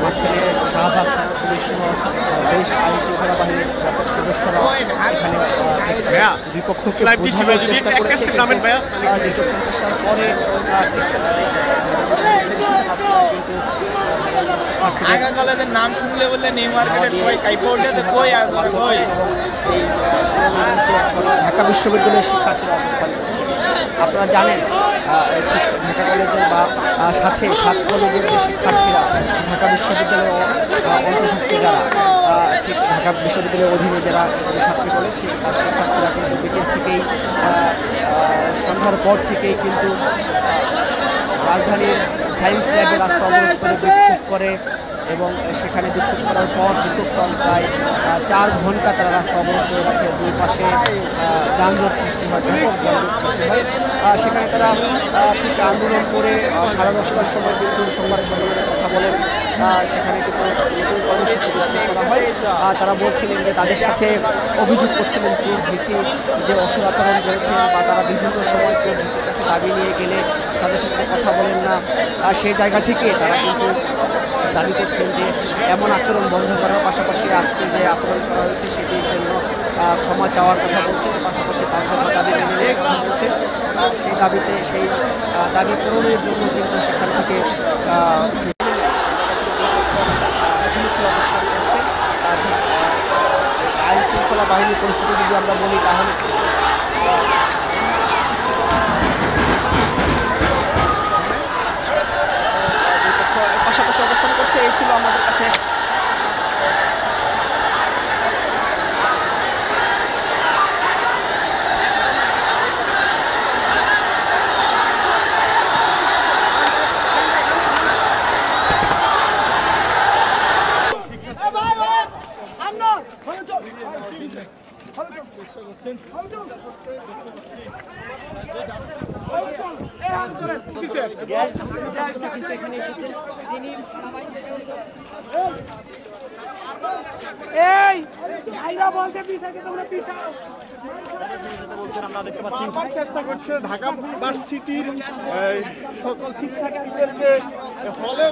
মাঝখানে শাহবাগ পুলিশ বেশ আইন শৃঙ্খলা বাহিনীর ব্যাপক সদস্যরা এখানে দুই পক্ষকে বোঝানোর চেষ্টা করেছে, দীর্ঘক্ষণ চেষ্টার পরে নাম শুনলে বললে নিউ মার্কেটের সবাই কাইপা উঠে কই কই ঢাকা বিশ্ববিদ্যালয়ের শিক্ষার্থীরা অবস্থান করছে। আপনারা জানেন ঢাকা কলেজের বা সাথে 7 কলেজের যে শিক্ষার্থীরা ঢাকা বিশ্ববিদ্যালয়ের অন্তর্ভুক্ত যারা ঠিক ঢাকা বিশ্ববিদ্যালয়ের অধীনে যারা ছাত্রী কলেজ শিক্ষার্থীরা কিন্তু বিকেল থেকেই সন্ধ্যার পর থেকেই কিন্তু রাজধানীর সায়েন্স ল্যাবে রাস্তা অবরোধ করে বিক্ষোভ করে এবং সেখানে বিক্ষোভ করার পর দীর্ঘক্ষণ প্রায় 4 ঘন্টা তারা রাস্তা অবরোধ করে রাখে। দুই পাশে যানজট সৃষ্টি হয়, ব্যাপক যানজট সৃষ্টি হয়। সেখানে তারা ঠিক আন্দোলন করে 10:30টার সময় কিন্তু সংবাদ সম্মেলনের কথা বলেন। সেখানে কিন্তু নতুন কর্মসূচি ঘোষণা করা হয়। তারা বলছিলেন যে তাদের সাথে অভিযোগ করছিলেন কোর্ট ভিসি যে অসদাচরণ করেছেন বা তারা বিভিন্ন সময় কোর্ট ভিসির কাছে দাবি নিয়ে গেলে তাদের সাথে কথা বলেন না। সেই জায়গা থেকে তারা কিন্তু দাবি করছেন যে এমন আচরণ বন্ধ করার পাশাপাশি আজকে যে আচরণ করা হয়েছে সেটির জন্য ক্ষমা চাওয়ার কথা বলছেন, পাশাপাশি 5 দফা দাবি মেনে নেওয়ার কথা বলছেন। সেই দাবিতে সেই দাবি পূরণের জন্য কিন্তু সেখান থেকে আইন শৃঙ্খলা বাহিনীর পরিস্থিতি যদি আমরা বলি তাহলে পাশাপাশি অবস্থান করছে। এই ছিল আমাদের কাছে চেষ্টা করছে ঢাকা ভার্সিটির সকল শিক্ষার্থীদেরকে হলে